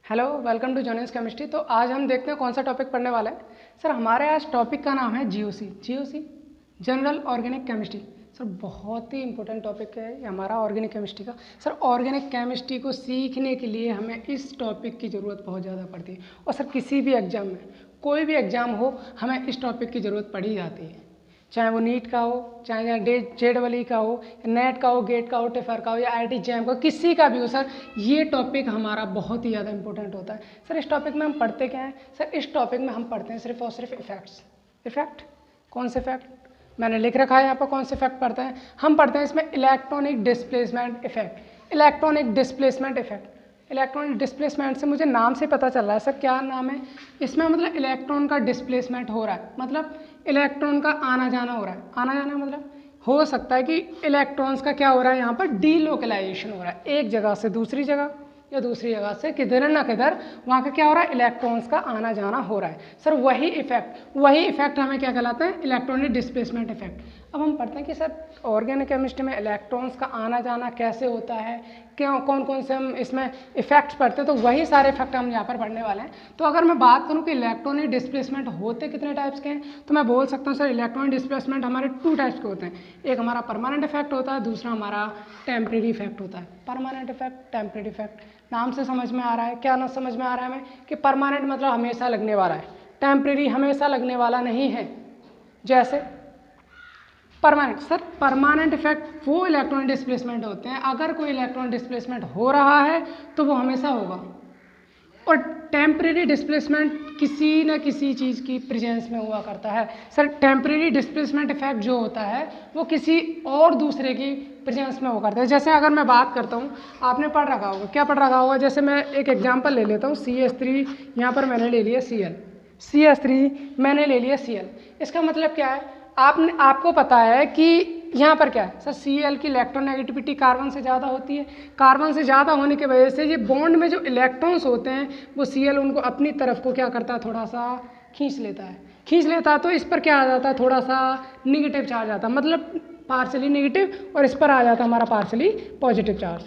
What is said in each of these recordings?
Hello, welcome to John's chemistry. तो आज हम देखते हैं कौन सा टॉपिक पढ़ने वाला है। सर हमारे आज टॉपिक का नाम है GOC general organic chemistry. Sir बहुत ही इंपॉर्टेंट टॉपिक है ये हमारा ऑर्गेनिक केमिस्ट्री का। सर ऑर्गेनिक केमिस्ट्री को सीखने के लिए हमें इस टॉपिक की ज़रूरत बहुत ज़्यादा पड़ती है। और सर किसी भी एग्ज़ाम में, कोई भी एग्ज़ाम हो, हमें इस टॉपिक की ज़रूरत पड़ी जाती है, चाहे वो नीट का हो, चाहे JEE का हो, नेट का हो, गेट का हो, टिफर का हो या IIT JAM का, किसी का भी हो। सर ये टॉपिक हमारा बहुत ही ज़्यादा इंपॉर्टेंट होता है। सर इस टॉपिक में हम पढ़ते क्या हैं? सर इस टॉपिक में हम पढ़ते हैं सिर्फ और सिर्फ इफेक्ट्स। इफेक्ट कौन से इफेक्ट मैंने लिख रखा है यहाँ पर, कौन से इफेक्ट पढ़ते हैं हम? पढ़ते हैं इसमें electronic displacement effect. Electronic displacement effect, electronic displacement से मुझे नाम से पता चल रहा है। सर क्या नाम है इसमें? मतलब इलेक्ट्रॉन का डिस्प्लेसमेंट हो रहा है, मतलब इलेक्ट्रॉन का आना जाना हो रहा है। आना जाना मतलब हो सकता है कि इलेक्ट्रॉन्स का क्या हो रहा है, यहाँ पर डीलोकलाइजेशन हो रहा है, एक जगह से दूसरी जगह या दूसरी जगह से किधर ना किधर वहाँ का क्या हो रहा है, इलेक्ट्रॉन्स का आना जाना हो रहा है। सर वही इफेक्ट हमें क्या कहलाता है? Electronic displacement effect. अब हम पढ़ते हैं कि सर ऑर्गेनिक केमिस्ट्री में इलेक्ट्रॉन्स का आना जाना कैसे होता है, क्यों, कौन कौन से हम इसमें इफेक्ट्स पढ़ते हैं। तो वही सारे इफेक्ट हम यहाँ पर पढ़ने वाले हैं। तो अगर मैं बात करूँ कि इलेक्ट्रॉनिक डिस्प्लेसमेंट होते कितने टाइप्स के हैं, तो मैं बोल सकता हूँ सर इलेक्ट्रॉनिक डिस्प्लेसमेंट हमारे 2 टाइप्स के होते हैं। एक हमारा परमानेंट इफेक्ट होता है, दूसरा हमारा टेम्परेरी इफेक्ट होता है। परमानेंट इफेक्ट, टेम्परेरी इफेक्ट, नाम से समझ में आ रहा है, क्या ना समझ में आ रहा है हमें कि परमानेंट मतलब हमेशा लगने वाला है, टेम्परेरी हमेशा लगने वाला नहीं है। जैसे परमानेंट, सर परमानेंट इफेक्ट वो इलेक्ट्रॉनिक डिस्प्लेसमेंट होते हैं, अगर कोई इलेक्ट्रॉनिक डिस्प्लेसमेंट हो रहा है तो वो हमेशा होगा। और टेम्परेरी डिस्प्लेसमेंट किसी न किसी चीज़ की प्रेजेंस में हुआ करता है। सर टेम्परेरी डिस्प्लेसमेंट इफेक्ट जो होता है वो किसी और दूसरे की प्रेजेंस में हुआ करता है। जैसे अगर मैं बात करता हूँ, आपने पढ़ रखा होगा, क्या पढ़ रखा होगा? जैसे मैं एक एग्जांपल ले लेता हूँ, CH3 यहाँ पर मैंने ले लिया Cl, CH3 मैंने ले लिया Cl। इसका मतलब क्या है? आपको पता है कि यहाँ पर क्या है सर, Cl की इलेक्ट्रोनेगेटिविटी कार्बन से ज़्यादा होती है। कार्बन से ज़्यादा होने की वजह से ये बॉन्ड में जो इलेक्ट्रॉन्स होते हैं वो Cl उनको अपनी तरफ को क्या करता है, थोड़ा सा खींच लेता है। तो इस पर क्या आ जाता है, थोड़ा सा निगेटिव चार्ज आता है, मतलब पार्शली निगेटिव, और इस पर आ जाता है हमारा पार्शली पॉजिटिव चार्ज।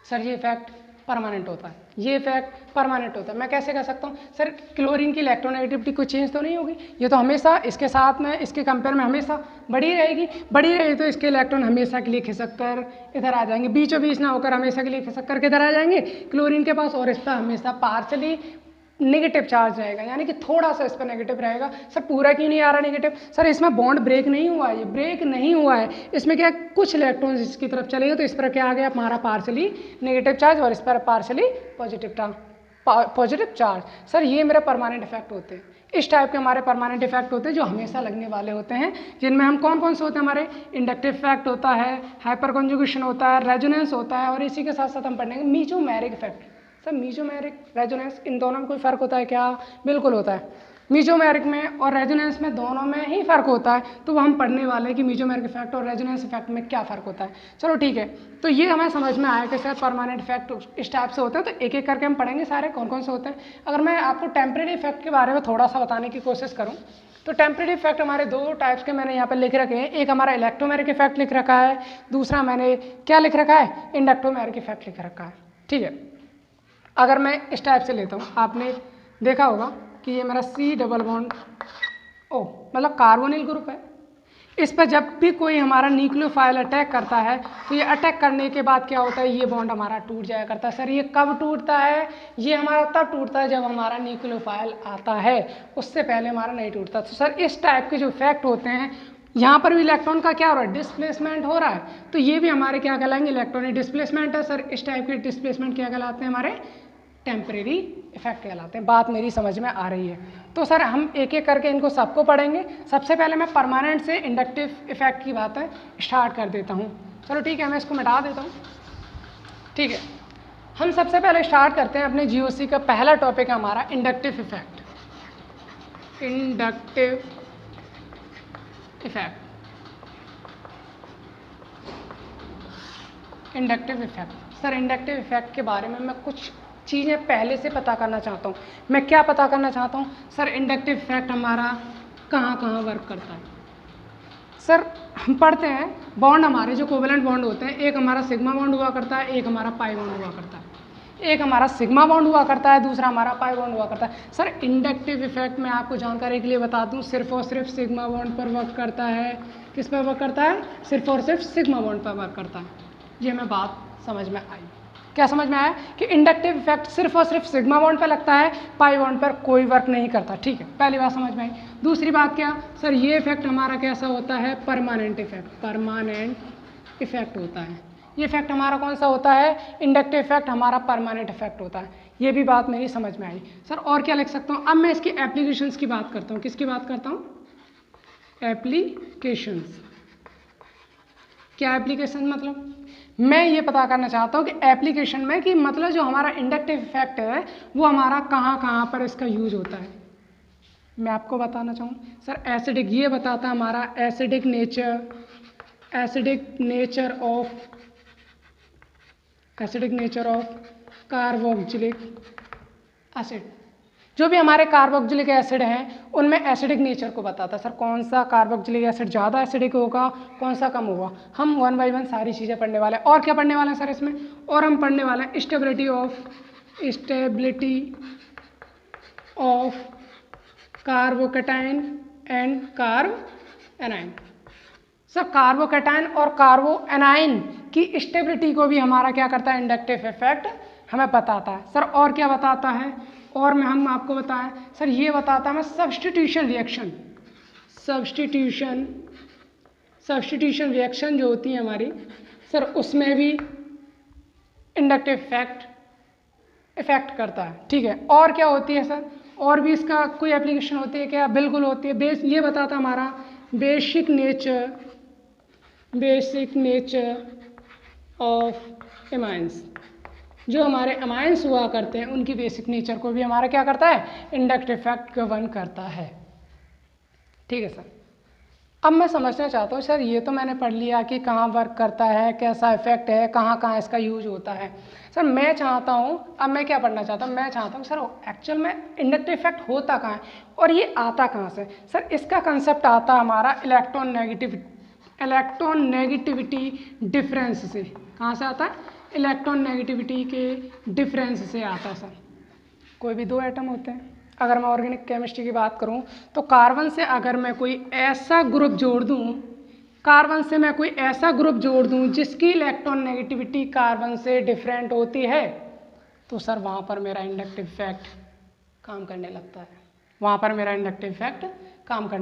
सर ये इफेक्ट परमानेंट होता है, ये इफेक्ट परमानेंट होता है। मैं कैसे कह सकता हूँ? सर क्लोरीन की इलेक्ट्रोनेगेटिविटी कोई चेंज तो नहीं होगी, ये तो हमेशा इसके साथ में, इसके कंपेयर में हमेशा बढ़ी रहेगी तो इसके इलेक्ट्रॉन हमेशा के लिए खिसक कर इधर आ जाएंगे, बीचों बीच ना होकर हमेशा के लिए खिसक कर किधर आ जाएंगे, क्लोरीन के पास, और इस पर हमेशा पार्शली नेगेटिव चार्ज रहेगा, यानी कि थोड़ा सा इस पर नेगेटिव रहेगा। सर पूरा क्यों नहीं आ रहा नेगेटिव? सर इसमें बॉन्ड ब्रेक नहीं हुआ है, ये ब्रेक नहीं हुआ है, इसमें क्या कुछ इलेक्ट्रॉन्स इसकी तरफ चलेंगे तो इस पर क्या आ गया हमारा पार्शली नेगेटिव चार्ज, और इस पर पार्शली पॉजिटिव चार्ज। सर ये मेरे परमानेंट इफेक्ट होते हैं। इस टाइप के हमारे परमानेंट इफेक्ट होते हैं जो हमेशा लगने वाले होते हैं, जिनमें हम कौन कौन से होते हैं? हमारे इंडक्टिव इफेक्ट होता है, हाइपर कॉन्जुगेशन होता है, रेजोनेंस होता है, और इसी के साथ साथ हम पढ़ेंगे mesomeric effect. Sir mesomeric, resonance, इन दोनों में कोई फ़र्क होता है क्या? बिल्कुल होता है। मीजोमेरिक में और रेजोनेंस में दोनों में ही फ़र्क होता है, तो वो हम पढ़ने वाले हैं कि मीजोमेरिक इफेक्ट और रेजोनेंस इफेक्ट में क्या फ़र्क होता है। चलो ठीक है, तो ये हमें समझ में आया कि सर परमानेंट इफेक्ट इस टाइप से होते हैं। तो एक एक करके हम पढ़ेंगे सारे कौन कौन से होते हैं। अगर मैं आपको टेम्परेरी इफेक्ट के बारे में थोड़ा सा बताने की कोशिश करूँ तो टेम्परेरी इफेक्ट हमारे 2 टाइप्स के मैंने यहाँ पर लिख रखे हैं। एक हमारा इलेक्ट्रोमेरिक इफेक्ट लिख रखा है, दूसरा मैंने क्या लिख रखा है, इंडक्टोमेरिक इफेक्ट लिख रखा है। ठीक है, अगर मैं इस टाइप से लेता हूँ, आपने देखा होगा कि ये मेरा C डबल बॉन्ड O मतलब कार्बोनिल ग्रुप है। इस पर जब भी कोई हमारा न्यूक्लियोफाइल अटैक करता है तो ये अटैक करने के बाद क्या होता है, ये बॉन्ड हमारा टूट जाया करता है। सर ये कब टूटता है? ये हमारा तब टूटता है जब हमारा न्यूक्लियोफाइल आता है, उससे पहले हमारा नहीं टूटता। तो सर इस टाइप के जो इफेक्ट होते हैं, यहाँ पर भी इलेक्ट्रॉन का क्या हो रहा है, डिस्प्लेसमेंट हो रहा है, तो ये भी हमारे क्या कहलाएंगे, इलेक्ट्रॉनिक डिस्प्लेसमेंट है। सर इस टाइप के डिस्प्लेसमेंट क्या कहलाते हैं, हमारे टेम्परेरी इफेक्ट कहलाते हैं। बात मेरी समझ में आ रही है? तो सर हम एक एक करके इनको सबको पढ़ेंगे। सबसे पहले मैं परमानेंट से इंडक्टिव इफेक्ट की बातें स्टार्ट कर देता हूँ। चलो ठीक है, मैं इसको मिटा देता हूँ। ठीक है, हम सबसे पहले स्टार्ट करते हैं अपने GOC का पहला टॉपिक है हमारा inductive effect. Inductive effect, inductive effect. Sir inductive effect के बारे में मैं कुछ चीज़ें पहले से पता करना चाहता हूँ। मैं क्या पता करना चाहता हूँ? सर इंडक्टिव इफेक्ट हमारा कहाँ कहाँ वर्क करता है। सर हम पढ़ते हैं बॉन्ड, हमारे जो कोवेलेंट बॉन्ड होते हैं, एक हमारा सिग्मा बॉन्ड हुआ करता है, एक हमारा पाई बॉन्ड हुआ करता है। एक हमारा सिग्मा बॉन्ड हुआ करता है, दूसरा हमारा पाई बॉन्ड हुआ करता है। सर इंडक्टिव इफेक्ट मैं आपको जानकारी के लिए बता दूं, सिर्फ और सिर्फ सिग्मा बॉन्ड पर वर्क करता है। किस पर वर्क करता है? सिर्फ और सिर्फ सिग्मा बॉन्ड पर वर्क करता है। ये हमें बात समझ में आई। क्या समझ में आया कि इंडक्टिव इफेक्ट सिर्फ और सिर्फ सिग्मा बॉन्ड पर लगता है, पाई बॉन्ड पर कोई वर्क नहीं करता। ठीक है, पहली बात समझ में आई। दूसरी बात क्या सर, ये इफेक्ट हमारा कैसा होता है? Permanent effect. परमानेंट इफेक्ट होता है ये इफेक्ट हमारा। कौन सा होता है? इंडक्टिव इफेक्ट हमारा परमानेंट इफेक्ट होता है। ये भी बात मेरी समझ में आई। सर और क्या लिख सकता हूँ? अब मैं इसकी एप्लीकेशंस की बात करता हूँ। किसकी बात करता हूँ? एप्लीकेशंस। क्या एप्लीकेशन मतलब? मैं ये पता करना चाहता हूँ कि एप्लीकेशन में कि मतलब जो हमारा इंडक्टिव इफेक्ट है वो हमारा कहाँ कहाँ पर इसका यूज होता है। मैं आपको बताना चाहूँ सर, एसिडिक, ये बताता है हमारा acidic nature of carboxylic acid. जो भी हमारे कार्बोक्जिलिक एसिड हैं उनमें एसिडिक नेचर को बताता है। सर कौन सा कार्बोक्जिलिक एसिड ज़्यादा एसिडिक होगा, कौन सा कम होगा। हम 1 बाय 1 सारी चीज़ें पढ़ने वाले हैं। और क्या पढ़ने वाले हैं सर इसमें? और हम पढ़ने वाले हैं stability of carbocation and carbanion. Sir carbocation और कार्बोएनाइन की स्टेबिलिटी को भी हमारा क्या करता है? इंडक्टिव इफेक्ट हमें बताता है। सर और क्या बताता है? और में हम आपको बताएं सर, ये बताता है हमें सब्स्टिट्यूशन रिएक्शन जो होती है हमारी सर, उसमें भी इंडक्टिव इफेक्ट करता है। ठीक है, और क्या होती है सर? और भी इसका कोई एप्लीकेशन होती है क्या? बिल्कुल होती है। ये बताता हमारा बेसिक नेचर ऑफ एमाइंस। जो हमारे अमाइंस हुआ करते हैं उनकी बेसिक नेचर को भी हमारा क्या करता है? इंडक्टिव इफेक्ट गवर्न करता है। ठीक है सर, अब मैं समझना चाहता हूँ सर, ये तो मैंने पढ़ लिया कि कहाँ वर्क करता है, कैसा इफेक्ट है, कहाँ कहाँ इसका यूज होता है। सर मैं चाहता हूँ, अब मैं क्या पढ़ना चाहता हूँ? मैं चाहता हूँ सर एक्चुअल में इंडक्टिव इफेक्ट होता कहाँ है और ये आता कहाँ से। सर इसका कंसेप्ट आता हमारा इलेक्ट्रॉन नेगेटिविटी डिफरेंस से। कहाँ से आता है? इलेक्ट्रॉन नेगेटिविटी के डिफरेंस से आता है। सर कोई भी 2 एटम होते हैं, अगर मैं ऑर्गेनिक केमिस्ट्री की बात करूं तो कार्बन से अगर मैं कोई ऐसा ग्रुप जोड़ दूं जिसकी इलेक्ट्रॉन नेगेटिविटी कार्बन से डिफरेंट होती है तो सर वहाँ पर मेरा इंडक्टिव इफेक्ट काम करने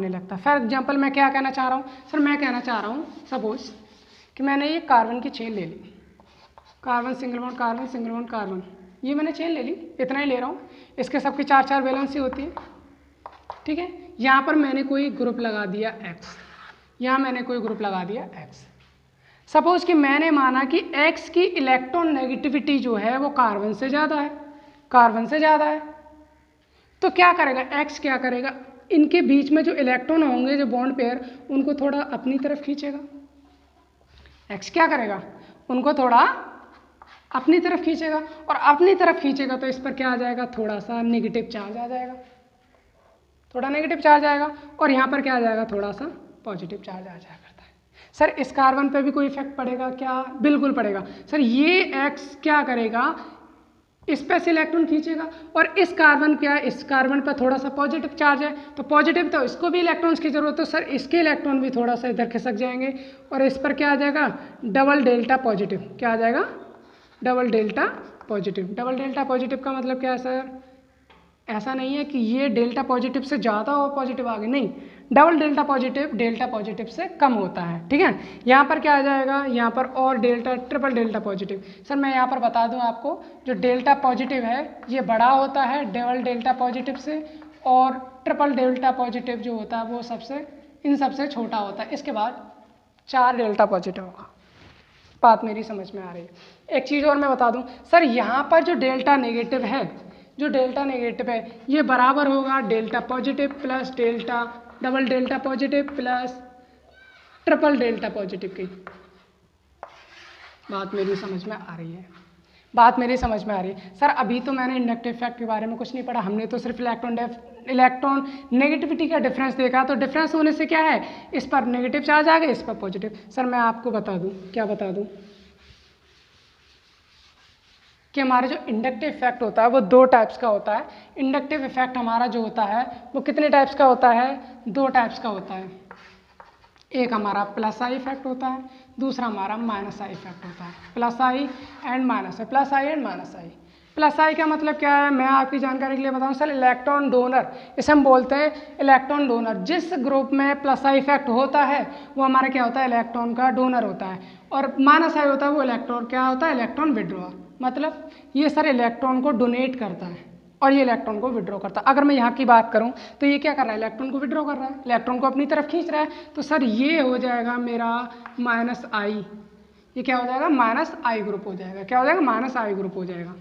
लगता है। फॉर एग्जाम्पल मैं क्या कहना चाह रहा हूँ सर? मैं कहना चाह रहा हूँ सपोज कि मैंने ये कार्बन की चेन ले ली, कार्बन सिंगल बॉन्ड, ये मैंने चेन ले ली, इतना ही ले रहा हूँ। इसके सबकी 4 वैलेंसी होती है। ठीक है, यहाँ पर मैंने कोई ग्रुप लगा दिया X, सपोज कि मैंने माना कि X की इलेक्ट्रॉन नेगेटिविटी जो है वो कार्बन से ज़्यादा है। तो क्या करेगा X? क्या करेगा? इनके बीच में जो इलेक्ट्रॉन होंगे, जो बॉन्ड पेयर, उनको थोड़ा अपनी तरफ खींचेगा। X क्या करेगा? उनको थोड़ा अपनी तरफ खींचेगा, और अपनी तरफ खींचेगा तो इस पर क्या आ जाएगा? थोड़ा सा नेगेटिव चार्ज आ जाएगा, और यहाँ पर क्या आ जाएगा? थोड़ा सा पॉजिटिव चार्ज आ जाया करता है। सर इस कार्बन पे भी कोई इफेक्ट पड़ेगा क्या? बिल्कुल पड़ेगा। सर ये X क्या करेगा? इस पे से इलेक्ट्रॉन खींचेगा, और इस कार्बन पर थोड़ा सा पॉजिटिव चार्ज है, तो पॉजिटिव तो इसको भी इलेक्ट्रॉन्स की जरूरत है, तो सर इसके इलेक्ट्रॉन भी थोड़ा सा इधर खिसक जाएंगे, और इस पर क्या आ जाएगा? Double delta positive. क्या आ जाएगा? डबल डेल्टा पॉजिटिव का मतलब क्या है सर? ऐसा नहीं है कि ये डेल्टा पॉजिटिव से ज़्यादा और पॉजिटिव आगे, नहीं, डबल डेल्टा पॉजिटिव से कम होता है। ठीक है, यहाँ पर क्या आ जाएगा? यहाँ पर और ट्रिपल डेल्टा पॉजिटिव। सर मैं यहाँ पर बता दूँ आपको, जो डेल्टा पॉजिटिव है ये बड़ा होता है डबल डेल्टा पॉजिटिव से, और ट्रिपल डेल्टा पॉजिटिव जो होता है वो इन सबसे छोटा होता है। इसके बाद 4 डेल्टा पॉजिटिव होगा। बात मेरी समझ में आ रही है? एक चीज़ और मैं बता दूं सर, यहाँ पर जो डेल्टा नेगेटिव है ये बराबर होगा delta positive plus double delta positive plus triple delta positive की। बात मेरी समझ में आ रही है? सर अभी तो मैंने इंडक्टिव इफेक्ट के बारे में कुछ नहीं पढ़ा, हमने तो सिर्फ इलेक्ट्रॉन नेगेटिविटी का डिफरेंस देखा। तो डिफरेंस होने से क्या है? इस पर नेगेटिव चार्ज आ गया, इस पर पॉजिटिव। सर मैं आपको बता दूं, क्या बता दूं? कि हमारा जो इंडक्टिव इफेक्ट होता है वो दो टाइप्स का होता है। इंडक्टिव इफेक्ट हमारा जो होता है वो कितने टाइप्स का होता है? दो टाइप्स का होता है। एक हमारा प्लस आई इफेक्ट होता है, दूसरा हमारा माइनस आई इफेक्ट होता है। Plus I and minus I, plus I and minus I. Plus I का मतलब क्या है, मैं आपकी जानकारी के लिए बताऊं सर, इलेक्ट्रॉन डोनर, इसे हम बोलते हैं इलेक्ट्रॉन डोनर। जिस ग्रुप में प्लस आई इफेक्ट होता है वो हमारा क्या होता है? इलेक्ट्रॉन का डोनर होता है। और माइनस आई होता है वो इलेक्ट्रॉन क्या होता है? इलेक्ट्रॉन विड्रॉअर। मतलब ये सर इलेक्ट्रॉन को डोनेट करता है और ये इलेक्ट्रॉन को विड्रॉ करता है। अगर मैं यहाँ की बात करूँ तो ये क्या कर रहा है? इलेक्ट्रॉन को विड्रॉ कर रहा है, इलेक्ट्रॉन को अपनी तरफ खींच रहा है। तो सर ये हो जाएगा मेरा माइनस आई, ये क्या हो जाएगा? माइनस आई ग्रुप हो जाएगा। क्या हो जाएगा? माइनस आई ग्रुप हो जाएगा।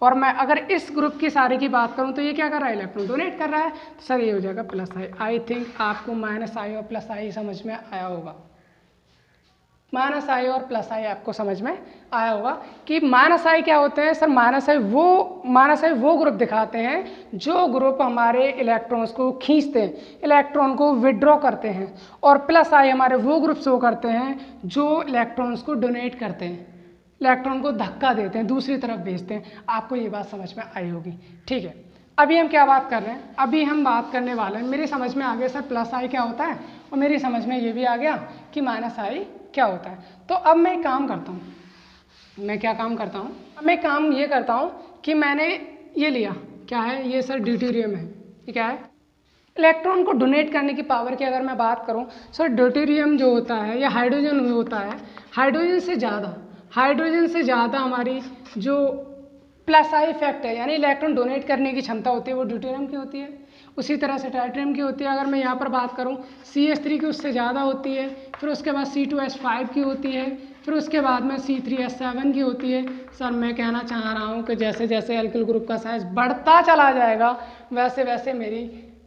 और मैं अगर इस ग्रुप की सारे की बात करूँ तो ये क्या कर रहा है? इलेक्ट्रॉन डोनेट कर रहा है, तो सर ये हो जाएगा प्लस आई। आई थिंक आपको माइनस आई और प्लस आई समझ में आया होगा। माइनस आई और प्लस आई आपको समझ में आया होगा कि माइनस आई क्या होते हैं? सर माइनस आई वो ग्रुप दिखाते हैं जो ग्रुप हमारे इलेक्ट्रॉन्स को खींचते हैं, इलेक्ट्रॉन को विड्रॉ करते हैं। और प्लस आई हमारे वो ग्रुप शो करते हैं जो इलेक्ट्रॉन्स को डोनेट करते हैं, इलेक्ट्रॉन को धक्का देते हैं, दूसरी तरफ भेजते हैं। आपको ये बात समझ में आई होगी, ठीक है। अभी हम क्या बात कर रहे हैं? अभी हम बात करने वाले हैं, मेरी समझ में आ गया सर प्लस आई क्या होता है, और मेरी समझ में ये भी आ गया कि माइनस आई क्या होता है। तो अब मैं काम करता हूँ, मैं क्या काम करता हूँ? मैं काम ये करता हूँ कि मैंने ये लिया, क्या है ये सर? ड्यूटेरियम है। ये क्या है? इलेक्ट्रॉन को डोनेट करने की पावर की अगर मैं बात करूँ सर, ड्यूटेरियम जो होता है या हाइड्रोजन होता है, हाइड्रोजन से ज़्यादा हमारी जो प्लस आई इफेक्ट है, यानी इलेक्ट्रॉन डोनेट करने की क्षमता होती है वो ड्यूटेरियम की होती है। उसी तरह से ट्राइटियम की होती है। अगर मैं यहाँ पर बात करूँ CH3 की उससे ज़्यादा होती है, फिर उसके बाद C2H5 की होती है, फिर उसके बाद में C3H7 की होती है। सर मैं कहना चाह रहा हूँ कि जैसे जैसे एल्किल ग्रुप का साइज बढ़ता चला जाएगा वैसे वैसे मेरी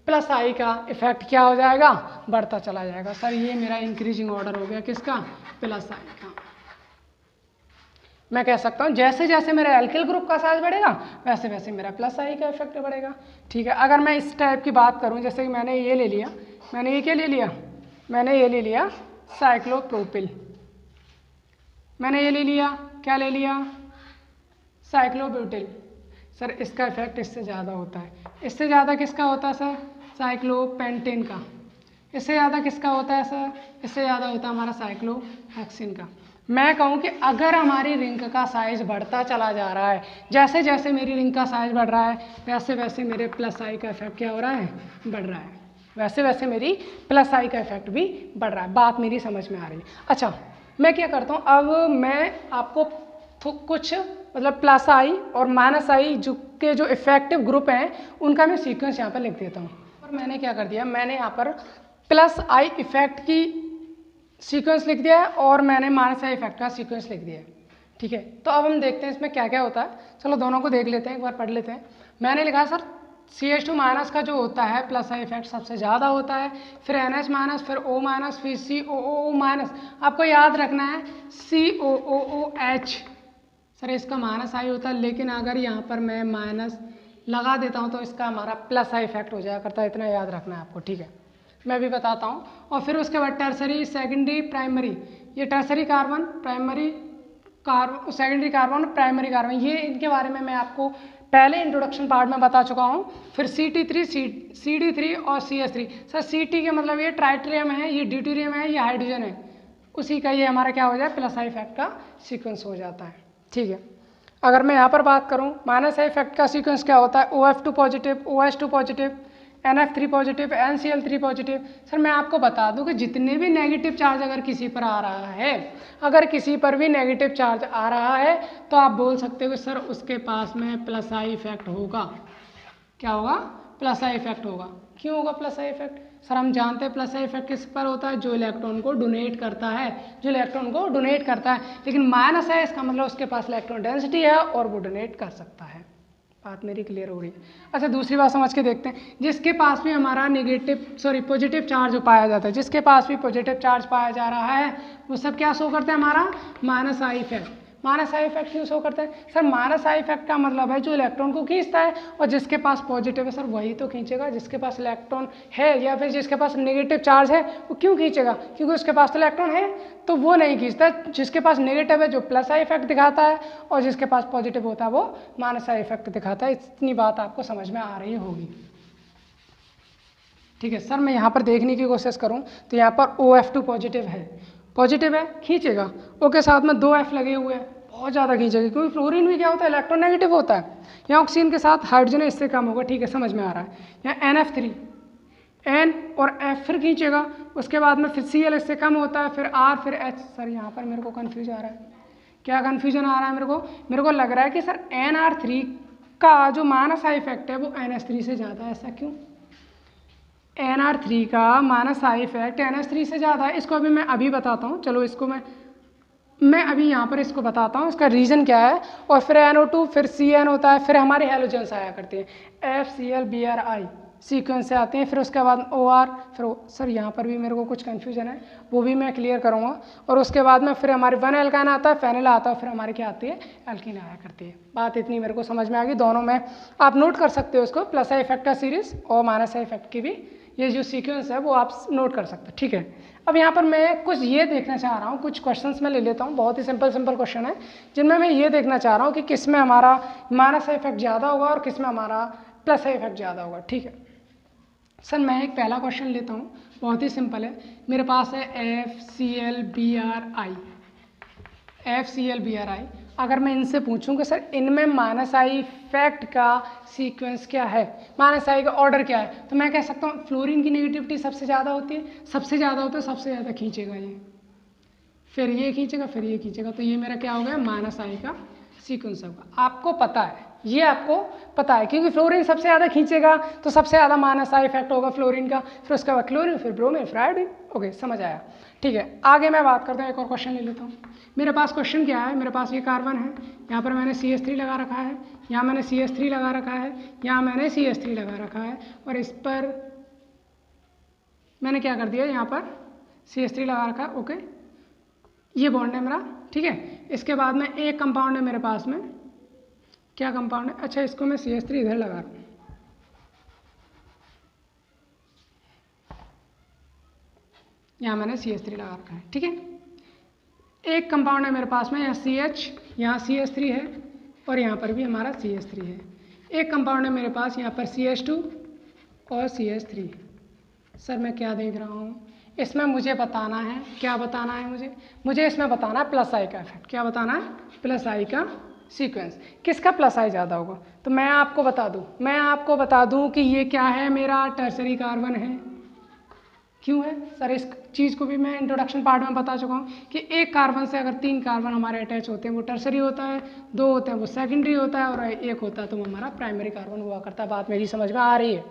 प्लस आई का इफेक्ट क्या हो जाएगा? बढ़ता चला जाएगा। सर ये मेरा इंक्रीजिंग ऑर्डर हो गया, किसका? प्लस आई का। मैं कह सकता हूँ जैसे जैसे मेरा एल्किल ग्रुप का साइज बढ़ेगा वैसे वैसे मेरा प्लस आई का इफेक्ट बढ़ेगा, ठीक है। अगर मैं इस टाइप की बात करूँ, जैसे कि मैंने ये ले लिया, मैंने ये क्या ले लिया? मैंने ये ले लिया साइक्लोप्रोपिल। मैंने ये ले लिया, क्या ले लिया? साइक्लोब्यूटिल। सर इसका इफेक्ट इससे ज़्यादा होता है। इससे ज़्यादा किसका होता है सर? साइक्लोपेंटेन का। इससे ज़्यादा किसका होता है सर? इससे ज़्यादा होता है हमारा साइक्लोहेक्सिन का। मैं कहूँ कि अगर हमारी रिंग का साइज बढ़ता चला जा रहा है, जैसे जैसे मेरी रिंग का साइज बढ़ रहा है वैसे वैसे मेरे प्लस आई का इफेक्ट क्या हो रहा है? बढ़ रहा है। वैसे वैसे मेरी प्लस आई का इफेक्ट भी बढ़ रहा है। बात मेरी समझ में आ रही है? अच्छा, मैं क्या करता हूँ, अब मैं आपको कुछ मतलब प्लस आई और माइनस आई जो इफेक्टिव ग्रुप हैं उनका मैं सीक्वेंस यहाँ पर लिख देता हूँ। और मैंने क्या कर दिया, मैंने यहाँ पर प्लस आई इफेक्ट की सीक्वेंस लिख दिया है और मैंने माइनस आई इफेक्ट का सीक्वेंस लिख दिया है, ठीक है। तो अब हम देखते हैं इसमें क्या क्या होता है। चलो दोनों को देख लेते हैं, एक बार पढ़ लेते हैं। मैंने लिखा सर CH2 माइनस का जो होता है प्लस आई इफेक्ट सबसे ज़्यादा होता है, फिर NH माइनस, फिर O माइनस, फिर COOO माइनस। आपको याद रखना है COOH, सर इसका माइनस आई होता है, लेकिन अगर यहाँ पर मैं माइनस लगा देता हूँ तो इसका हमारा प्लस आई इफेक्ट हो जाया करता है। इतना याद रखना है आपको, ठीक है। मैं भी बताता हूँ। और फिर उसके बाद टर्सरी, सेकेंडरी, प्राइमरी। ये tertiary carbon, primary carbon, secondary carbon, primary carbon, ये इनके बारे में मैं आपको पहले इंट्रोडक्शन पार्ट में बता चुका हूँ। फिर CT3, CD3 और CH3। सर CT के मतलब ये ट्राइटेरियम है, ये ड्यूटेरियम है, ये हाइड्रोजन है, उसी का ये हमारा क्या हो जाए? प्लस आई इफेक्ट का सीक्वेंस हो जाता है, ठीक है। अगर मैं यहाँ पर बात करूँ माइनस आई इफेक्ट का सीक्वेंस क्या होता है? OF2 positive, OH2 positive, NF3 positive, NCl3 positive. Sir मैं आपको बता दूं कि जितने भी नेगेटिव चार्ज अगर किसी पर आ रहा है, अगर किसी पर भी नेगेटिव चार्ज आ रहा है तो आप बोल सकते हो कि सर उसके पास में प्लस आई इफेक्ट होगा। क्या होगा? प्लस आई इफेक्ट होगा। क्यों होगा प्लस आई इफेक्ट? सर हम जानते हैं प्लस आई इफेक्ट किस पर होता है? जो इलेक्ट्रॉन को डोनेट करता है, जो इलेक्ट्रॉन को डोनेट करता है। लेकिन माइनस है, इसका मतलब उसके पास इलेक्ट्रॉन डेंसिटी है और वो डोनेट कर सकता है। बात मेरी क्लियर हो रही है? अच्छा, दूसरी बात समझ के देखते हैं। जिसके पास भी हमारा पॉजिटिव चार्ज पाया जाता है, जिसके पास भी पॉजिटिव चार्ज पाया जा रहा है वो सब क्या शो करते हैं? हमारा minus I effect. Minus I effect क्यों शो करता है? सर माइनस आई इफेक्ट का मतलब है जो इलेक्ट्रॉन को खींचता है और जिसके पास पॉजिटिव है सर वही तो खींचेगा, जिसके पास इलेक्ट्रॉन है या फिर जिसके पास नेगेटिव चार्ज है वो क्यों खींचेगा? क्योंकि उसके पास तो इलेक्ट्रॉन है तो वो नहीं खींचता। जिसके पास नेगेटिव है जो प्लस आई इफेक्ट दिखाता है और जिसके पास पॉजिटिव होता है वो माइनस आई इफेक्ट दिखाता है। इतनी बात आपको समझ में आ रही होगी। ठीक है सर, मैं यहाँ पर देखने की कोशिश करूँ तो यहाँ पर OF2 पॉजिटिव है खींचेगा, O के साथ में 2F लगे हुए हैं बहुत ज़्यादा खींचेगा, क्योंकि फ्लोरीन भी क्या होता है इलेक्ट्रोनेगेटिव होता है। यहाँ ऑक्सीजन के साथ हाइड्रोजन इससे कम होगा। ठीक है समझ में आ रहा है। यहाँ NF3 N और F फिर खींचेगा, उसके बाद में फिर Cl इससे कम होता है, फिर R फिर H। सर यहाँ पर मेरे को कन्फ्यूज आ रहा है, क्या कन्फ्यूजन आ रहा है मेरे को लग रहा है कि सर NR3 का जो माइनस आई इफेक्ट है वो NH3 से ज़्यादा है। ऐसा क्यों? NR3 का माइनस आई इफेक्ट NH3 से ज़्यादा है। इसको अभी मैं बताता हूँ। चलो इसको मैं अभी यहाँ पर इसको बताता हूँ इसका रीज़न क्या है। और फिर NO2 फिर CN होता है, फिर हमारे हेलोजेंस आया करते हैं FCl BrI सीक्वेंस से आते हैं, फिर उसके बाद OR फिर सर यहाँ पर भी मेरे को कुछ कन्फ्यूजन है वो भी मैं क्लियर करूँगा। और उसके बाद में फिर हमारे 1 एल्काइन आता है, फेनिल आता है, फिर हमारी क्या आती है एल्कीन आया करती है। बात इतनी मेरे को समझ में आ गई। दोनों में आप नोट कर सकते हो इसको, प्लस आई इफेक्ट का सीरीज और माइनस आई इफेक्ट की भी ये जो सीक्वेंस है वो आप नोट कर सकते हो। ठीक है, अब यहाँ पर मैं कुछ ये देखना चाह रहा हूँ, कुछ क्वेश्चंस मैं ले लेता हूँ, बहुत ही सिंपल क्वेश्चन है जिनमें मैं ये देखना चाह रहा हूँ कि किस में हमारा माइनस आई इफेक्ट ज़्यादा होगा और किस में हमारा प्लस आई इफेक्ट ज़्यादा होगा। ठीक है सर, मैं एक पहला क्वेश्चन लेता हूँ, बहुत ही सिंपल है। मेरे पास है FCl BrI। अगर मैं इनसे पूछूं कि सर इनमें माइनस आई इफेक्ट का सीक्वेंस क्या है, माइनस आई का ऑर्डर क्या है, तो मैं कह सकता हूँ फ्लोरीन की नेगेटिविटी सबसे ज़्यादा होती है, सबसे ज़्यादा खींचेगा ये, फिर ये खींचेगा, फिर ये खींचेगा, तो ये मेरा क्या हो गया माइनस आई का सीक्वेंस होगा। आपको पता है, ये आपको पता है, क्योंकि फ्लोरीन सबसे ज़्यादा खींचेगा तो सबसे ज़्यादा माइनस आई इफेक्ट होगा फ्लोरीन का, फिर उसके बाद क्लोरीन, फिर ब्रोमीन, फिर आयोडीन। ओके समझ आया। ठीक है, आगे मैं बात करता हूँ, एक और क्वेश्चन ले लेता हूँ। मेरे पास क्वेश्चन क्या है, मेरे पास ये कार्बन है, यहाँ पर मैंने CH3 लगा रखा है, यहाँ मैंने CH3 लगा रखा है, यहाँ मैंने CH3 लगा रखा है, और इस पर मैंने क्या कर दिया, यहाँ पर CH3 लगा रखा है। ओके, ये बॉन्ड है मेरा। ठीक है, इसके बाद में एक कंपाउंड है मेरे पास में, क्या कंपाउंड है, अच्छा इसको मैं CH3 इधर लगा रहा हूँ, यहाँ मैंने CH3 लगा रखा है। ठीक है, एक कंपाउंड है मेरे पास में, यहाँ CH, यहाँ CH3 है और यहाँ पर भी हमारा CH3 है। एक कंपाउंड है मेरे पास यहाँ पर CH2 और CH3। सर मैं क्या देख रहा हूँ, इसमें मुझे बताना है, क्या बताना है मुझे इसमें बताना है प्लस आई का इफेक्ट। क्या बताना है? प्लस आई का सीक्वेंस। किसका प्लस आई ज़्यादा होगा? तो मैं आपको बता दूं कि ये क्या है, मेरा टर्सरी कार्बन है। क्यों है सर? इस चीज़ को भी मैं इंट्रोडक्शन पार्ट में बता चुका हूँ कि एक कार्बन से अगर 3 कार्बन हमारे अटैच होते हैं वो टर्सरी होता है, 2 होते हैं वो सेकेंडरी होता है, और 1 होता है तो वो हमारा प्राइमरी कार्बन हुआ करता है। बात मेरी समझ में आ रही है?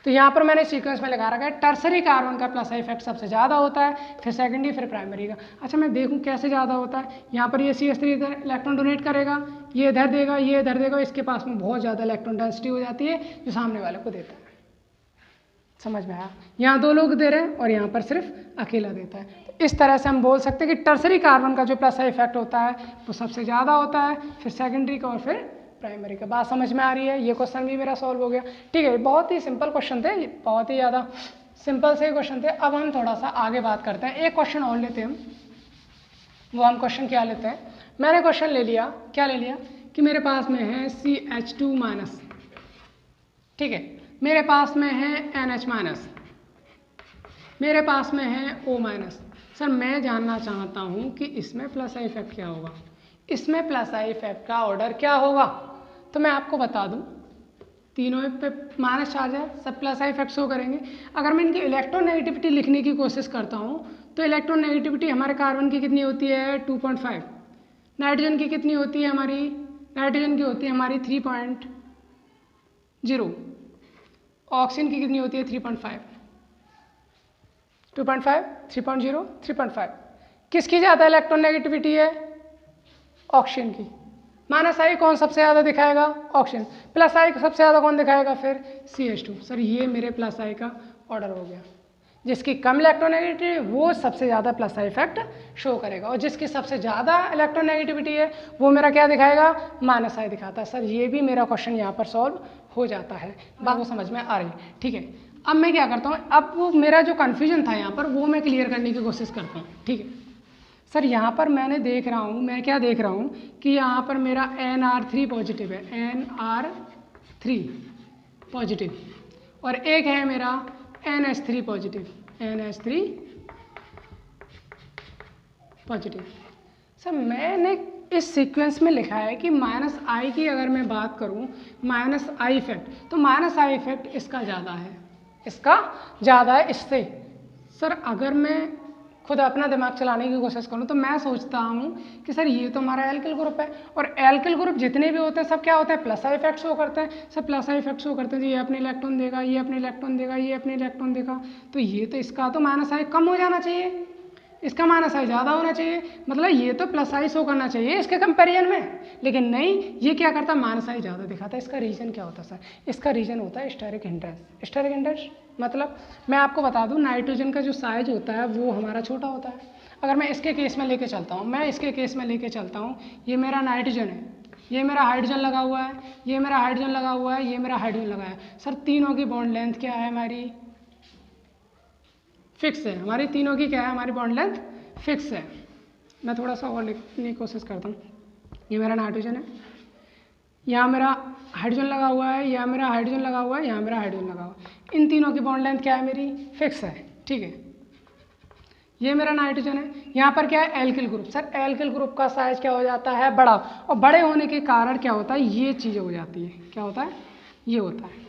तो यहाँ पर मैंने सीक्वेंस में लगा रखा है टर्सरी कार्बन का प्लस आई इफेक्ट सबसे ज़्यादा होता है, फिर सेकेंडरी, फिर प्राइमरी का। अच्छा मैं देखूँ कैसे ज़्यादा होता है। यहाँ पर ये CH3 इधर इलेक्ट्रॉन डोनेट करेगा, ये इधर देगा, ये इधर देगा, इसके पास में बहुत ज़्यादा इलेक्ट्रॉन डेंसिटी हो जाती है जो सामने वाले को देता है। समझ में आया? यहाँ 2 लोग दे रहे हैं और यहाँ पर सिर्फ अकेला देता है। तो इस तरह से हम बोल सकते हैं कि टर्सरी कार्बन का जो प्लस आई इफेक्ट होता है वो सबसे ज़्यादा होता है, फिर सेकेंडरी का और फिर प्राइमरी का। बात समझ में आ रही है? ये क्वेश्चन भी मेरा सॉल्व हो गया। ठीक है, बहुत ही सिंपल क्वेश्चन थे, बहुत ही ज़्यादा सिंपल से क्वेश्चन थे। अब हम थोड़ा सा आगे बात करते हैं, एक क्वेश्चन और लेते हैं हम। वो हम क्वेश्चन क्या लेते हैं, मैंने क्वेश्चन ले लिया, क्या ले लिया कि मेरे पास में है CH2-। ठीक है, मेरे पास में है NH-, मेरे पास में है O-। सर मैं जानना चाहता हूँ कि इसमें प्लस आई इफेक्ट क्या होगा, इसमें प्लस आई इफेक्ट का ऑर्डर क्या होगा। तो मैं आपको बता दूं, तीनों पे माइनस चार्ज है, सब प्लस आई इफेक्ट शो करेंगे। अगर मैं इनकी इलेक्ट्रोनेगेटिविटी लिखने की कोशिश करता हूँ तो इलेक्ट्रोनेगेटिविटी हमारे कार्बन की कितनी होती है 2.5, नाइट्रोजन की कितनी होती है हमारी, नाइट्रोजन की होती है हमारी 3.0, ऑक्सीजन की कितनी होती है 3.5, 2.5, 3.0, 3.5। किसकी ज़्यादा इलेक्ट्रोनेगेटिविटी है? ऑक्सीजन की। माइनस आई कौन सबसे ज़्यादा दिखाएगा? ऑक्सीजन। प्लस आई सबसे ज़्यादा कौन दिखाएगा? फिर CH2। सर ये मेरे प्लस आई का ऑर्डर हो गया। जिसकी कम इलेक्ट्रोनेगेटिविटी वो सबसे ज़्यादा प्लस आई इफेक्ट शो करेगा, और जिसकी सबसे ज़्यादा इलेक्ट्रोनेगेटिविटी है वो मेरा क्या दिखाएगा, माइनस आई दिखाता है। सर ये भी मेरा क्वेश्चन यहाँ पर सॉल्व हो जाता है, बात वो समझ में आ रही है। ठीक है, अब मैं क्या करता हूँ, अब वो मेरा जो कन्फ्यूजन था यहाँ पर वो मैं क्लियर करने की कोशिश करता हूँ। ठीक है सर, यहाँ पर मैंने देख रहा हूँ, मैं क्या देख रहा हूँ कि यहाँ पर मेरा NR3 पॉजिटिव है, NR3 पॉजिटिव, और एक है मेरा NH3 positive, NH3 positive. Sir मैंने इस सीक्वेंस में लिखा है कि माइनस आई की अगर मैं बात करूं, माइनस आई इफेक्ट, तो माइनस आई इफेक्ट इसका ज़्यादा है, इसका ज़्यादा है इससे। सर अगर मैं खुद अपना दिमाग चलाने की कोशिश करूं तो मैं सोचता हूं कि सर ये तो हमारा एल्किल ग्रुप है, और एल्किल ग्रुप जितने भी होते हैं सब क्या होते हैं, प्लस आई इफेक्ट शो करते हैं, सब प्लस आई इफेक्ट शो करते हैं। ये अपने इलेक्ट्रॉन देगा, ये अपने इलेक्ट्रॉन देगा, ये अपने इलेक्ट्रॉन देगा, तो ये तो इसका तो माइनस आई कम हो जाना चाहिए, इसका माइनस आई ज़्यादा होना चाहिए, मतलब ये तो प्लस आई शो करना चाहिए इसके कंपेरिजन में, लेकिन नहीं, ये क्या करता है, माइनस आई ज़्यादा दिखाता है। इसका रीज़न क्या होता है सर, इसका रीज़न होता है स्टेरिक हिंड्रेंस। स्टेरिक हिंड्रेंस मतलब मैं आपको बता दूं, नाइट्रोजन का जो साइज होता है वो हमारा छोटा होता है। अगर मैं इसके केस में लेके चलता हूँ, मैं इसके केस में लेके चलता हूँ, ये मेरा नाइट्रोजन है, ये मेरा हाइड्रोजन लगा हुआ है, ये मेरा हाइड्रोजन लगा हुआ है, ये मेरा हाइड्रोजन लगा है। सर तीनों की बॉन्ड लेंथ क्या है, हमारी फिक्स है, हमारी तीनों की क्या है, हमारी बॉन्ड लेंथ फिक्स है। मैं थोड़ा सा और लिखने की कोशिश करता हूँ, ये मेरा नाइट्रोजन है, यहाँ मेरा हाइड्रोजन लगा हुआ है, यहाँ मेरा हाइड्रोजन लगा हुआ है, यहाँ मेरा हाइड्रोजन लगा हुआ है, इन तीनों की बॉन्ड लेंथ क्या है, मेरी फिक्स है। ठीक है, ये मेरा नाइट्रोजन है, यहाँ पर क्या है, alkyl group. Sir alkyl group का साइज क्या हो जाता है, बड़ा, और बड़े होने के कारण क्या होता है, ये चीज़ हो जाती है, क्या होता है, ये होता है।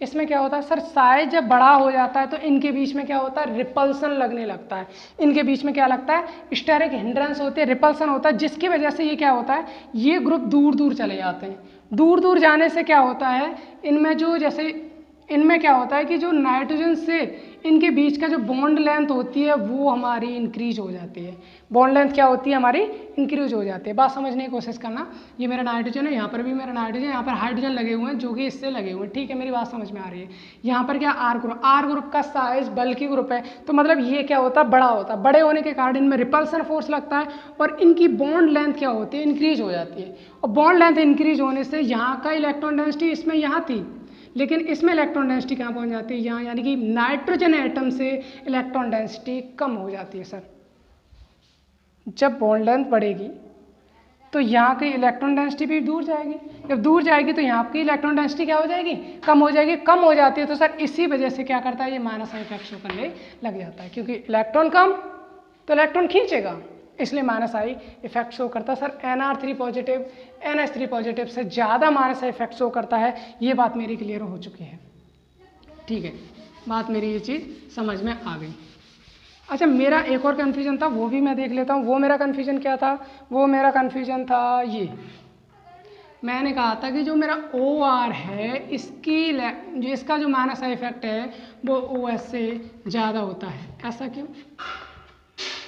इसमें क्या होता है सर, साइज जब बड़ा हो जाता है तो इनके बीच में क्या होता है, रिपल्सन लगने लगता है। इनके बीच में क्या लगता है, स्टेरिक हिंड्रेंस होती है, रिपल्सन होता है, जिसकी वजह से ये क्या होता है, ये ग्रुप दूर दूर चले जाते हैं। दूर दूर जाने से क्या होता है, इनमें जो जैसे इनमें क्या होता है कि जो नाइट्रोजन से इनके बीच का जो बॉन्ड लेंथ होती है वो हमारी इंक्रीज हो जाती है। बॉन्ड लेंथ क्या होती है, हमारी इंक्रीज हो जाती है। बात समझने की कोशिश करना, ये मेरा नाइट्रोजन है, यहाँ पर भी मेरा नाइट्रोजन, यहाँ पर हाइड्रोजन लगे हुए हैं जो कि इससे लगे हुए हैं। ठीक है, मेरी बात समझ में आ रही है। यहाँ पर क्या, आर ग्रुप का साइज बल्कि ग्रुप है, तो मतलब ये क्या होता है, बड़ा होता है। बड़े होने के कारण इनमें रिपल्सन फोर्स लगता है और इनकी बॉन्ड लेंथ क्या होती है, इंक्रीज हो जाती है। और बॉन्ड लेंथ इंक्रीज होने से यहाँ का इलेक्ट्रॉन डेंसिटी इसमें यहाँ थी, लेकिन इसमें इलेक्ट्रॉन डेंसिटी कहाँ पहुँच जाती है, यहाँ, यानी कि नाइट्रोजन एटम से इलेक्ट्रॉन डेंसिटी कम हो जाती है। सर जब बॉन्ड लेंथ बढ़ेगी तो यहाँ की इलेक्ट्रॉन डेंसिटी भी दूर जाएगी, जब दूर जाएगी तो यहाँ की इलेक्ट्रॉन डेंसिटी क्या हो जाएगी, कम हो जाएगी। कम हो जाती है तो सर इसी वजह से क्या करता है, ये माइनस आई इफेक्ट शो करने लग जाता है, क्योंकि इलेक्ट्रॉन कम तो इलेक्ट्रॉन खींचेगा, इसलिए माइनस आई इफेक्ट शो करता है। Sir NR3 positive NH3 positive से ज़्यादा माइनस आई इफेक्ट शो करता है, ये बात मेरी क्लियर हो चुकी है। ठीक है, बात मेरी ये चीज़ समझ में आ गई। अच्छा, मेरा एक और कन्फ्यूजन था, वो भी मैं देख लेता हूँ। वो मेरा कन्फ्यूजन क्या था, वो मेरा कन्फ्यूजन था ये, मैंने कहा था कि जो मेरा OR है इसकी जो इसका जो माइनस आई इफेक्ट है वो OS से ज़्यादा होता है। ऐसा क्यों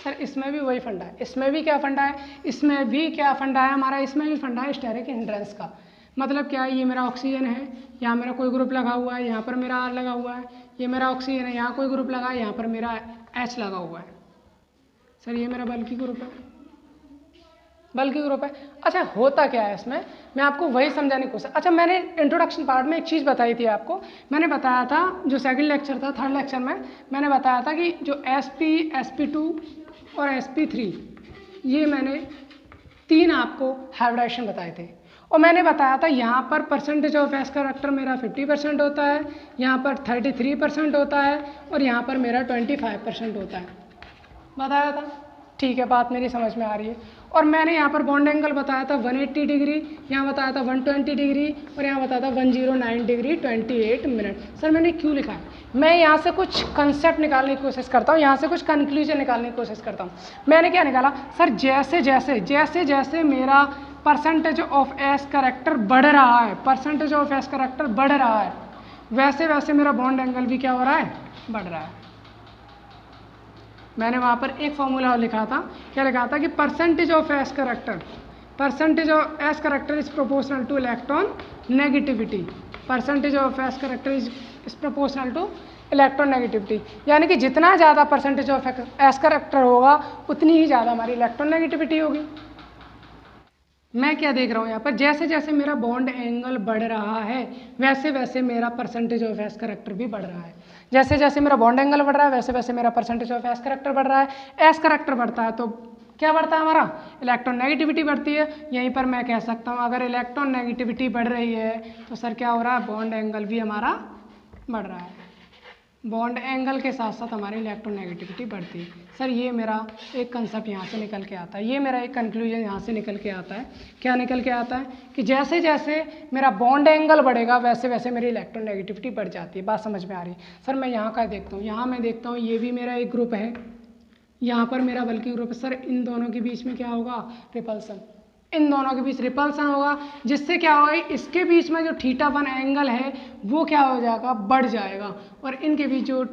सर, इसमें भी वही फंडा है, इसमें भी क्या फंडा है, इसमें भी क्या फंडा है हमारा, इसमें भी फंडा है स्टेरिक हिंड्रेंस का। मतलब क्या है, ये मेरा ऑक्सीजन है, यहाँ मेरा कोई ग्रुप लगा हुआ है, यहाँ पर मेरा R लगा हुआ है, ये मेरा ऑक्सीजन है, यहाँ कोई ग्रुप लगा है, यहाँ पर मेरा H लगा हुआ है। सर ये मेरा बल्कि ग्रुप है, बल्कि ग्रुप है। अच्छा, होता क्या है इसमें, मैं आपको वही समझाने की कोशिश। अच्छा, मैंने इंट्रोडक्शन पार्ट में एक चीज़ बताई थी आपको, मैंने बताया था जो सेकंड लेक्चर था, थर्ड लेक्चर में मैंने बताया था कि जो sp sp2 और sp3 ये मैंने 3 आपको हाइब्रिडाइजेशन बताए थे, और मैंने बताया था यहाँ पर परसेंटेज ऑफ एस कैरेक्टर मेरा 50% होता है, यहाँ पर 33% होता है, और यहाँ पर मेरा 25% होता है, बताया था। ठीक है, बात मेरी समझ में आ रही है। और मैंने यहाँ पर बॉन्ड एंगल बताया था 180 डिग्री, यहाँ बताया था 120 डिग्री, और यहाँ बताया था 109 डिग्री 28 मिनट। सर मैंने क्यों लिखा है, मैं यहाँ से कुछ कंसेप्ट निकालने की कोशिश करता हूँ, यहाँ से कुछ कंक्लूजन निकालने की कोशिश करता हूँ। मैंने क्या निकाला सर, जैसे जैसे मेरा परसेंटेज ऑफ एस कैरेक्टर बढ़ रहा है, परसेंटेज ऑफ एस कैरेक्टर बढ़ रहा है, वैसे वैसे मेरा बॉन्ड एंगल भी क्या हो रहा है, बढ़ रहा है। मैंने वहाँ पर एक फॉर्मूला लिखा था, क्या लिखा था कि percentage of s character is proportional to electron negativity, percentage of s character is proportional to electronegativity, यानी कि जितना ज़्यादा परसेंटेज ऑफ एस करेक्टर होगा उतनी ही ज़्यादा हमारी इलेक्ट्रोनेगेटिविटी होगी। मैं क्या देख रहा हूँ यहाँ पर, जैसे जैसे मेरा बॉन्ड एंगल बढ़ रहा है वैसे वैसे मेरा परसेंटेज ऑफ एस करेक्टर भी बढ़ रहा है। जैसे जैसे मेरा बॉन्ड एंगल बढ़ रहा है वैसे वैसे मेरा परसेंटेज ऑफ एस करेक्टर बढ़ रहा है। एस करेक्टर बढ़ता है तो क्या बढ़ता है हमारा, इलेक्ट्रोनेगेटिविटी बढ़ती है। यहीं पर मैं कह सकता हूँ अगर इलेक्ट्रोनेगेटिविटी बढ़ रही है तो सर क्या हो रहा है, बॉन्ड एंगल भी हमारा बढ़ रहा है। बॉन्ड एंगल के साथ साथ हमारी इलेक्ट्रोनेगेटिविटी बढ़ती है। सर ये मेरा एक कंसेप्ट यहाँ से निकल के आता है, ये मेरा एक कंक्लूजन यहाँ से निकल के आता है। क्या निकल के आता है कि जैसे जैसे मेरा बॉन्ड एंगल बढ़ेगा वैसे वैसे मेरी इलेक्ट्रोनेगेटिविटी बढ़ जाती है। बात समझ में आ रही है। सर मैं यहाँ का देखता हूँ, यहाँ मैं देखता हूँ ये भी मेरा एक ग्रुप है, यहाँ पर मेरा बल्कि ग्रुप है। सर इन दोनों के बीच में क्या होगा, रिपल्सन। इन दोनों के बीच रिपल्सन होगा, जिससे क्या होगा, इसके बीच में जो θ1 एंगल है वो क्या हो जाएगा, बढ़ जाएगा। और इनके बीच जो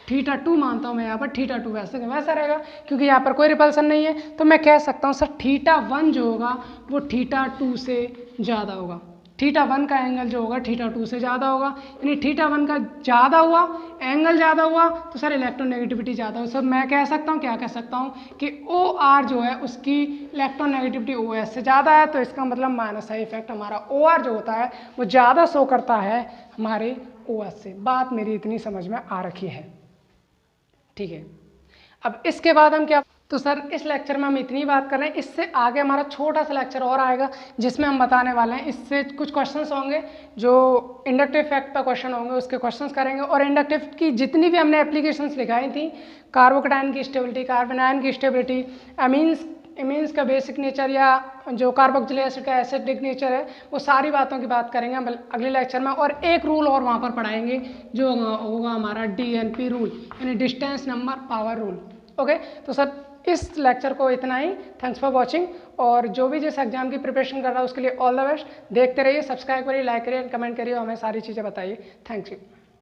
θ2 मानता हूँ मैं यहाँ पर, θ2 वैसे वैसा रहेगा क्योंकि यहाँ पर कोई रिपल्सन नहीं है। तो मैं कह सकता हूँ सर θ1 जो होगा वो θ2 से ज़्यादा होगा। θ1 का एंगल जो होगा θ2 से ज़्यादा होगा, यानी θ1 का ज़्यादा हुआ, एंगल ज़्यादा हुआ तो सर इलेक्ट्रोनेगेटिविटी ज़्यादा हो। सर मैं कह सकता हूँ, क्या कह सकता हूँ कि OR जो है उसकी इलेक्ट्रोनेगेटिविटी OS से ज़्यादा है, तो इसका मतलब माइनस है इफेक्ट हमारा OR जो होता है वो ज़्यादा शो करता है हमारे OS से। बात मेरी इतनी समझ में आ रखी है, ठीक है। अब इसके बाद हम क्या, तो सर इस लेक्चर में हम इतनी बात कर रहे हैं। इससे आगे हमारा छोटा सा लेक्चर और आएगा जिसमें हम बताने वाले हैं, इससे कुछ क्वेश्चंस होंगे जो इंडक्टिव इफेक्ट पर क्वेश्चन होंगे, उसके क्वेश्चंस करेंगे। और इंडक्टिव की जितनी भी हमने एप्लीकेशंस दिखाई थी, कार्बोकेटायन की स्टेबिलिटी, कार्बन आयन की स्टेबिलिटी, एमीन्स का बेसिक नेचर या जो कार्बोक्सिलिक एसिड का एसिडिक नेचर है, वो सारी बातों की बात करेंगे हम अगले लेक्चर में। और एक रूल और वहाँ पर पढ़ाएंगे जो होगा हमारा DNP रूल, यानी distance number power rule. Okay, तो सर इस लेक्चर को इतना ही। Thanks for watching. और जो भी जिस एग्जाम की प्रिपरेशन कर रहा है उसके लिए ऑल द बेस्ट। देखते रहिए, सब्सक्राइब करिए, लाइक करिए, कमेंट करिए, हमें सारी चीज़ें बताइए। Thank you.